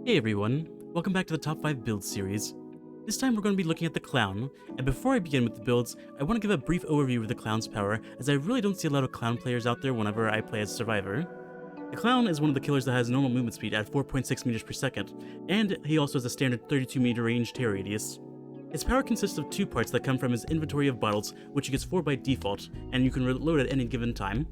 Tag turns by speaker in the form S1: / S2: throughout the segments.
S1: Hey everyone, welcome back to the Top 5 Builds series. This time we're going to be looking at the Clown, and before I begin with the builds, I want to give a brief overview of the Clown's power, as I really don't see a lot of Clown players out there whenever I play as Survivor. The Clown is one of the killers that has normal movement speed at 4.6 meters per second, and he also has a standard 32 meter range tear radius. His power consists of two parts that come from his inventory of bottles, which he gets 4 by default, and you can reload at any given time.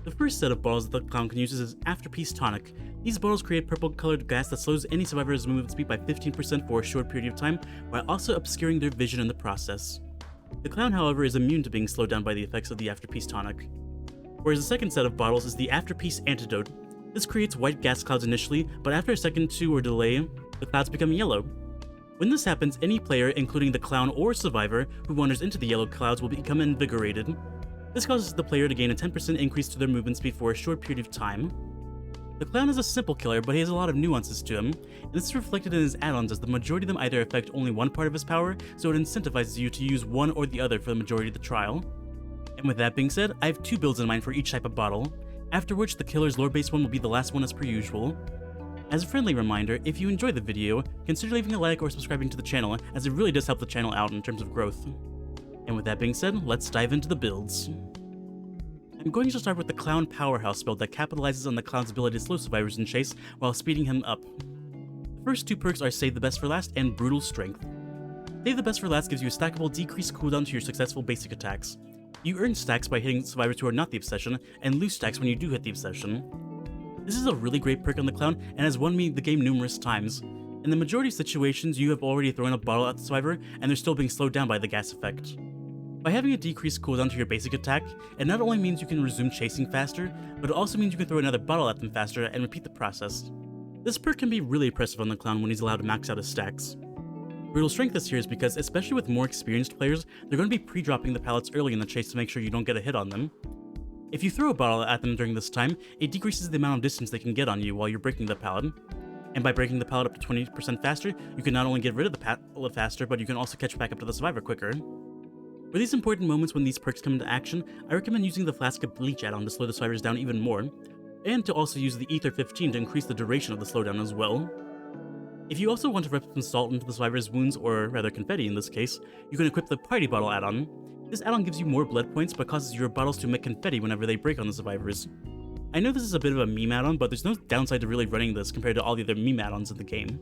S1: The first set of bottles that the Clown can use is his Afterpiece Tonic. These bottles create purple-colored gas that slows any survivor's movement speed by 15% for a short period of time, while also obscuring their vision in the process. The Clown, however, is immune to being slowed down by the effects of the Afterpiece Tonic. Whereas the second set of bottles is the Afterpiece Antidote. This creates white gas clouds initially, but after a second or two or delay, the clouds become yellow. When this happens, any player, including the Clown or Survivor, who wanders into the yellow clouds will become invigorated. This causes the player to gain a 10% increase to their movement speed for a short period of time. The Clown is a simple killer, but he has a lot of nuances to him, and this is reflected in his add-ons as the majority of them either affect only one part of his power, so it incentivizes you to use one or the other for the majority of the trial. And with that being said, I have 2 builds in mind for each type of bottle, after which the killer's lore-based one will be the last one as per usual. As a friendly reminder, if you enjoyed the video, consider leaving a like or subscribing to the channel, as it really does help the channel out in terms of growth. And with that being said, let's dive into the builds. I'm going to start with the Clown Powerhouse build that capitalizes on the Clown's ability to slow survivors in chase while speeding him up. The first 2 perks are Save the Best for Last and Brutal Strength. Save the Best for Last gives you a stackable decreased cooldown to your successful basic attacks. You earn stacks by hitting survivors who are not the Obsession, and lose stacks when you do hit the Obsession. This is a really great perk on the Clown and has won me the game numerous times. In the majority of situations, you have already thrown a bottle at the survivor and they're still being slowed down by the gas effect. By having a decreased cooldown to your basic attack, it not only means you can resume chasing faster, but it also means you can throw another bottle at them faster and repeat the process. This perk can be really impressive on the Clown when he's allowed to max out his stacks. Brutal Strength is here is because, especially with more experienced players, they're going to be pre-dropping the pallets early in the chase to make sure you don't get a hit on them. If you throw a bottle at them during this time, it decreases the amount of distance they can get on you while you're breaking the pallet. And by breaking the pallet up to 20% faster, you can not only get rid of the pallet faster, but you can also catch back up to the survivor quicker. For these important moments when these perks come into action, I recommend using the Flask of Bleach add-on to slow the survivors down even more, and to also use the Ether 15 to increase the duration of the slowdown as well. If you also want to rip some salt into the survivor's wounds, or rather confetti in this case, you can equip the Party Bottle add-on. This add-on gives you more blood points but causes your bottles to emit confetti whenever they break on the survivors. I know this is a bit of a meme add-on, but there's no downside to really running this compared to all the other meme add-ons in the game.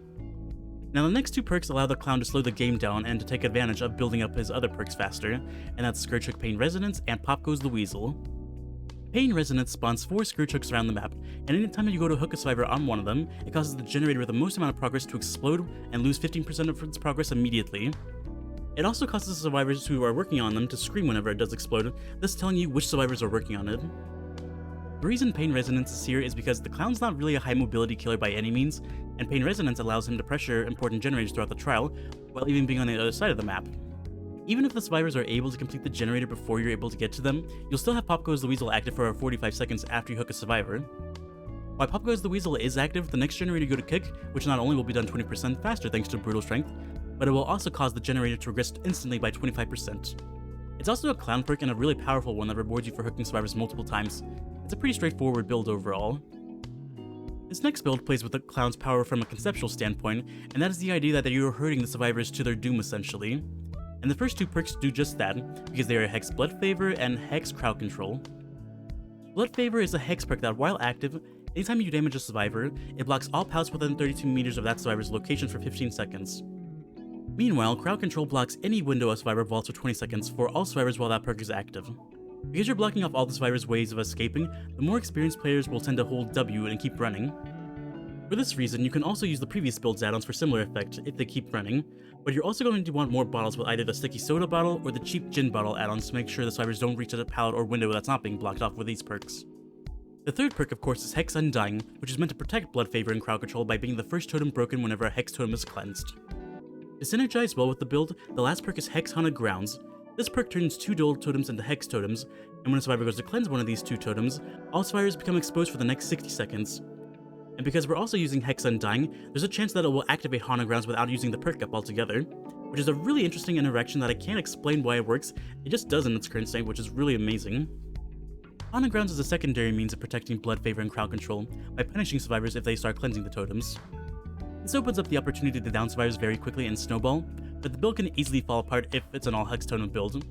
S1: Now the next 2 perks allow the Clown to slow the game down and to take advantage of building up his other perks faster, and that's Scourge Hook Pain Resonance and Pop Goes the Weasel. Pain Resonance spawns 4 Scourge Hooks around the map, and anytime you go to hook a survivor on one of them, it causes the generator with the most amount of progress to explode and lose 15% of its progress immediately. It also causes the survivors who are working on them to scream whenever it does explode, thus telling you which survivors are working on it. The reason Pain Resonance is here is because the Clown's not really a high mobility killer by any means, and Pain Resonance allows him to pressure important generators throughout the trial, while even being on the other side of the map. Even if the survivors are able to complete the generator before you're able to get to them, you'll still have Pop Goes the Weasel active for 45 seconds after you hook a survivor. While Pop Goes the Weasel is active, the next generator you go to kick, which not only will be done 20% faster thanks to Brutal Strength, but it will also cause the generator to regress instantly by 25%. It's also a Clown perk and a really powerful one that rewards you for hooking survivors multiple times. It's a pretty straightforward build overall. This next build plays with the Clown's power from a conceptual standpoint, and that is the idea that you are hurting the survivors to their doom essentially. And the first 2 perks do just that, because they are Hex Blood Favor and Hex Crowd Control. Blood Favor is a Hex perk that, while active, anytime you damage a survivor, it blocks all pallets within 32 meters of that survivor's location for 15 seconds. Meanwhile, Crowd Control blocks any window a survivor vaults for 20 seconds for all survivors while that perk is active. Because you're blocking off all the survivors' ways of escaping, the more experienced players will tend to hold W and keep running. For this reason, you can also use the previous build's add-ons for similar effect if they keep running, but you're also going to want more bottles with either the Sticky Soda bottle or the Cheap Gin bottle add-ons to make sure the survivors don't reach a pallet or window that's not being blocked off with these perks. The third perk, of course, is Hex Undying, which is meant to protect Blood Favor and Crowd Control by being the first totem broken whenever a Hex totem is cleansed. To synergize well with the build, the last perk is Hex Haunted Grounds. This perk turns 2 dual totems into Hex totems, and when a survivor goes to cleanse one of these 2 totems, all survivors become exposed for the next 60 seconds. And because we're also using Hex Undying, there's a chance that it will activate Haunted Grounds without using the perk up altogether, which is a really interesting interaction that I can't explain why it works, it just does in its current state, which is really amazing. Haunted Grounds is a secondary means of protecting Blood Favor and Crowd Control, by punishing survivors if they start cleansing the totems. This opens up the opportunity to down survivors very quickly and snowball, but the build can easily fall apart if it's an all hex totem build.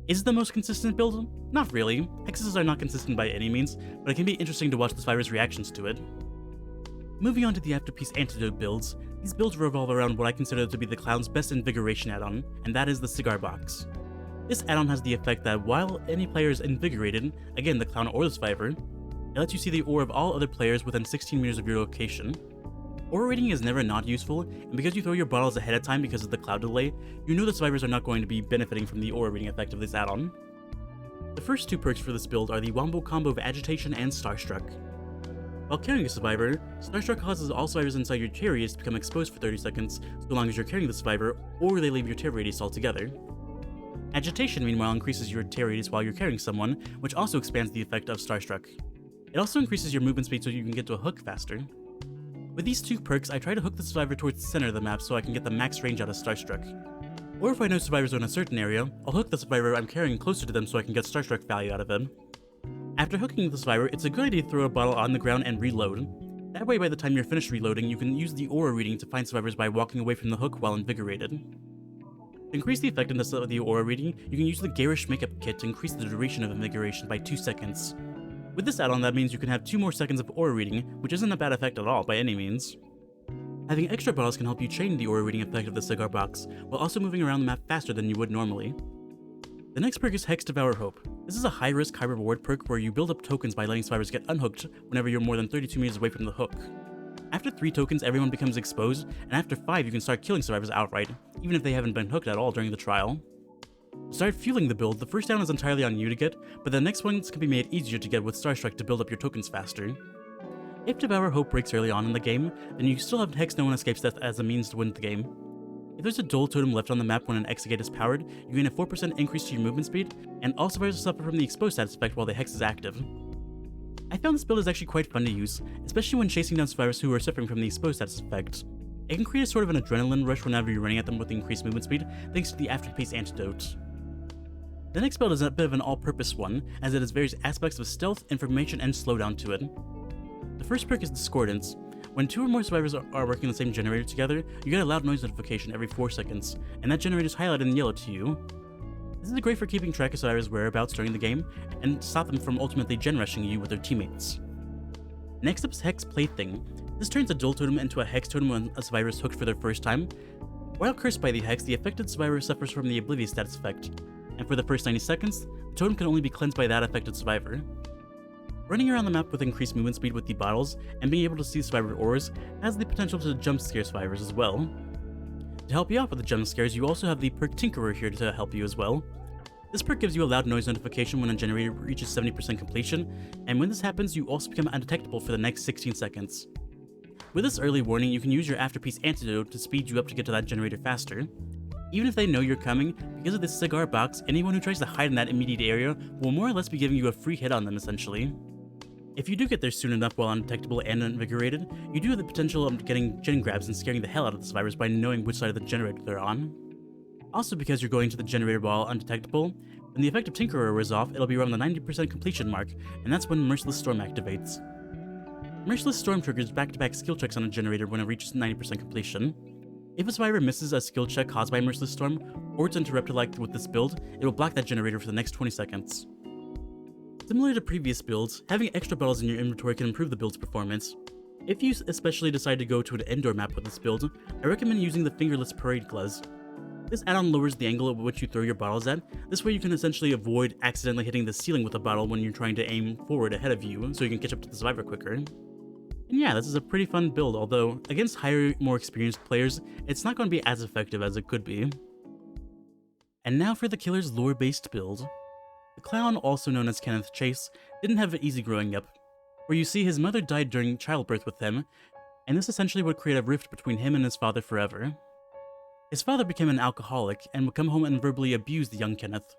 S1: Is it the most consistent build? Not really. Hexes are not consistent by any means, but it can be interesting to watch the survivors' reactions to it. Moving on to the Afterpiece Antidote builds, these builds revolve around what I consider to be the Clown's best invigoration add-on, and that is the Cigar Box. This add-on has the effect that while any player is invigorated, again the Clown or the survivor, it lets you see the aura of all other players within 16 meters of your location. Aura reading is never not useful, and because you throw your bottles ahead of time because of the cloud delay, you know the survivors are not going to be benefiting from the aura reading effect of this add-on. The first two perks for this build are the Wombo combo of Agitation and Starstruck. While carrying a survivor, Starstruck causes all survivors inside your tear radius to become exposed for 30 seconds, so long as you're carrying the survivor, or they leave your tear radius altogether. Agitation, meanwhile, increases your tear radius while you're carrying someone, which also expands the effect of Starstruck. It also increases your movement speed so you can get to a hook faster. With these two perks, I try to hook the survivor towards the center of the map so I can get the max range out of Starstruck. Or if I know survivors are in a certain area, I'll hook the survivor I'm carrying closer to them so I can get Starstruck value out of them. After hooking the survivor, it's a good idea to throw a bottle on the ground and reload. That way by the time you're finished reloading, you can use the aura reading to find survivors by walking away from the hook while invigorated. To increase the effectiveness of the aura reading, you can use the Garish Makeup Kit to increase the duration of invigoration by 2 seconds. With this add-on, that means you can have 2 more seconds of aura reading, which isn't a bad effect at all by any means. Having extra bottles can help you chain the aura reading effect of the Cigar Box, while also moving around the map faster than you would normally. The next perk is Hex Devour Hope. This is a high-risk, high-reward perk where you build up tokens by letting survivors get unhooked whenever you're more than 32 meters away from the hook. After 3 tokens, everyone becomes exposed, and after 5 you can start killing survivors outright, even if they haven't been hooked at all during the trial. To start fueling the build, the first down is entirely on you to get, but the next ones can be made easier to get with Starstruck to build up your tokens faster. If Devour Hope breaks early on in the game, then you still have Hex No One Escapes Death as a means to win the game. If there's a dull totem left on the map when an Exegate is powered, you gain a 4% increase to your movement speed, and all survivors suffer from the exposed status effect while the Hex is active. I found this build is actually quite fun to use, especially when chasing down survivors who are suffering from the exposed status effect. It can create a sort of an adrenaline rush whenever you're running at them with increased movement speed, thanks to the Afterpiece Antidote. The next build is a bit of an all-purpose one, as it has various aspects of stealth, information, and slowdown to it. The first perk is Discordance. When 2 or more survivors are working the same generator together, you get a loud noise notification every 4 seconds, and that generator is highlighted in yellow to you. This is great for keeping track of survivors' whereabouts during the game, and stop them from ultimately gen-rushing you with their teammates. Next up is Hex Plaything. This turns a dull totem into a Hex totem when a survivor is hooked for their first time. While cursed by the Hex, the affected survivor suffers from the Oblivious status effect, and for the first 90 seconds, the totem can only be cleansed by that affected survivor. Running around the map with increased movement speed with the bottles, and being able to see survivor auras, has the potential to jump scare survivors as well. To help you out with the jump scares, you also have the perk Tinkerer here to help you as well. This perk gives you a loud noise notification when a generator reaches 70% completion, and when this happens, you also become undetectable for the next 16 seconds. With this early warning, you can use your Afterpiece Antidote to speed you up to get to that generator faster. Even if they know you're coming, because of this Cigar Box, anyone who tries to hide in that immediate area will more or less be giving you a free hit on them essentially. If you do get there soon enough while undetectable and invigorated, you do have the potential of getting gen grabs and scaring the hell out of the survivors by knowing which side of the generator they're on. Also, because you're going to the generator while undetectable, when the effect of Tinkerer wears off, it'll be around the 90% completion mark, and that's when Merciless Storm activates. Merciless Storm triggers back-to-back skill checks on a generator when it reaches 90% completion. If a survivor misses a skill check caused by Merciless Storm, or it's interrupted like with this build, it will block that generator for the next 20 seconds. Similar to previous builds, having extra bottles in your inventory can improve the build's performance. If you especially decide to go to an indoor map with this build, I recommend using the Fingerless Parade Gloves. This add-on lowers the angle at which you throw your bottles at. This way you can essentially avoid accidentally hitting the ceiling with a bottle when you're trying to aim forward ahead of you, so you can catch up to the survivor quicker. And yeah, this is a pretty fun build, although against higher, more experienced players, it's not going to be as effective as it could be. And now for the killer's lore-based build. The clown, also known as Kenneth Chase, didn't have it easy growing up, where you see his mother died during childbirth with him, and this essentially would create a rift between him and his father forever. His father became an alcoholic and would come home and verbally abuse the young Kenneth.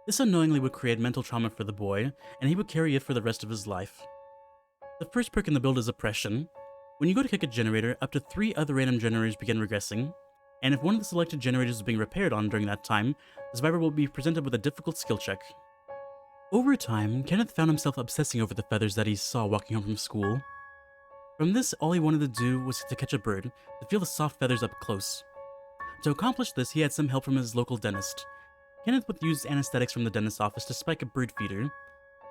S1: This unknowingly would create mental trauma for the boy, and he would carry it for the rest of his life. The first perk in the build is Oppression. When you go to kick a generator, up to 3 other random generators begin regressing, and if one of the selected generators is being repaired on during that time, the survivor will be presented with a difficult skill check. Over time, Kenneth found himself obsessing over the feathers that he saw walking home from school. From this, all he wanted to do was to catch a bird, to feel the soft feathers up close. To accomplish this, he had some help from his local dentist. Kenneth would use anesthetics from the dentist's office to spike a bird feeder.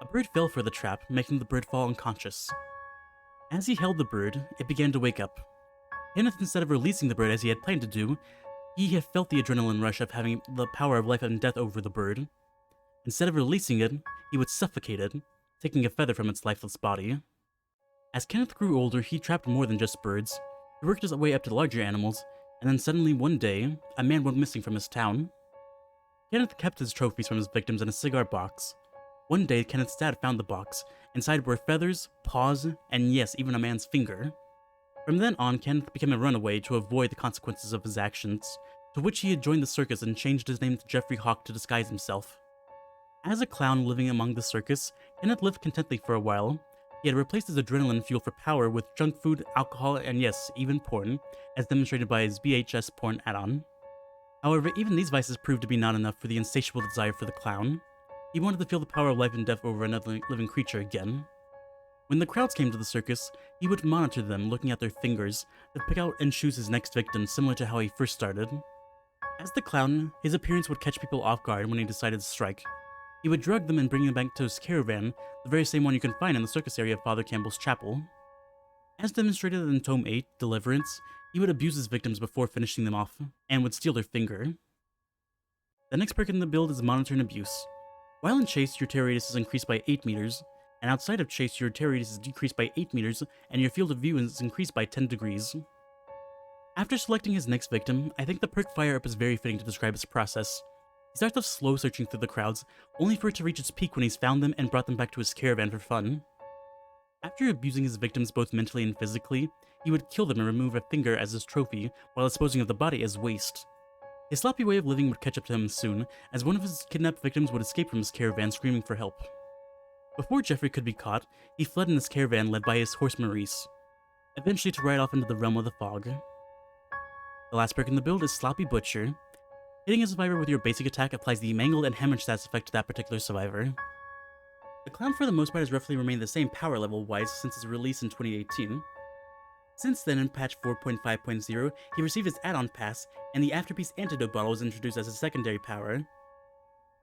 S1: A bird fell for the trap, making the bird fall unconscious. As he held the bird, it began to wake up. Kenneth, instead of releasing the bird as he had planned to do, he had felt the adrenaline rush of having the power of life and death over the bird. Instead of releasing it, he would suffocate it, taking a feather from its lifeless body. As Kenneth grew older, he trapped more than just birds. He worked his way up to larger animals, and then suddenly one day, a man went missing from his town. Kenneth kept his trophies from his victims in a cigar box. One day, Kenneth's dad found the box. Inside were feathers, paws, and yes, even a man's finger. From then on, Kenneth became a runaway to avoid the consequences of his actions, to which he had joined the circus and changed his name to Jeffrey Hawk to disguise himself. As a clown living among the circus, Kenneth lived contentedly for a while. He had replaced his adrenaline fuel for power with junk food, alcohol, and yes, even porn, as demonstrated by his VHS porn add-on. However, even these vices proved to be not enough for the insatiable desire for the clown. He wanted to feel the power of life and death over another living creature again. When the crowds came to the circus, he would monitor them, looking at their fingers, to pick out and choose his next victim, similar to how he first started. As the clown, his appearance would catch people off guard when he decided to strike. He would drug them and bring them back to his caravan, the very same one you can find in the circus area of Father Campbell's chapel. As demonstrated in Tome 8, Deliverance, he would abuse his victims before finishing them off, and would steal their finger. The next perk in the build is Monitor and Abuse. While in Chase, your terror radius is increased by 8 meters, and outside of Chase, your terror radius is decreased by 8 meters, and your field of view is increased by 10 degrees. After selecting his next victim, I think the perk Fire Up is very fitting to describe his process. He starts off slow searching through the crowds, only for it to reach its peak when he's found them and brought them back to his caravan for fun. After abusing his victims both mentally and physically, he would kill them and remove a finger as his trophy, while disposing of the body as waste. His sloppy way of living would catch up to him soon, as one of his kidnapped victims would escape from his caravan screaming for help. Before Jeffrey could be caught, he fled in his caravan led by his horse Maurice, eventually to ride off into the realm of the fog. The last perk in the build is Sloppy Butcher. Hitting a survivor with your basic attack applies the Mangled and Hemorrhage stats effect to that particular survivor. The clown for the most part has roughly remained the same power level wise since his release in 2018. Since then, in patch 4.5.0, he received his add-on pass, and the Afterpiece Antidote bottle was introduced as a secondary power.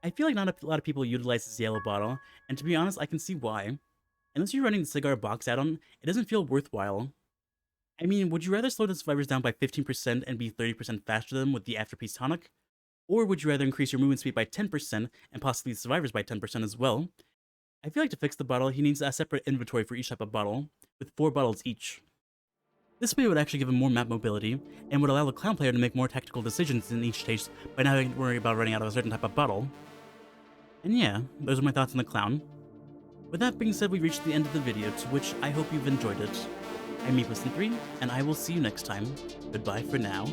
S1: I feel like not a lot of people utilize this yellow bottle, and to be honest, I can see why. Unless you're running the cigar box add-on, it doesn't feel worthwhile. I mean, would you rather slow the survivors down by 15% and be 30% faster than them with the Afterpiece tonic? Or would you rather increase your movement speed by 10% and possibly the survivors by 10% as well? I feel like to fix the bottle, he needs a separate inventory for each type of bottle, with 4 bottles each. This way would actually give him more map mobility, and would allow the clown player to make more tactical decisions in each stage by not having to worry about running out of a certain type of bottle. And yeah, those are my thoughts on the clown. With that being said, we reached the end of the video, to which I hope you've enjoyed it. I'm Meepless3, and I will see you next time. Goodbye for now.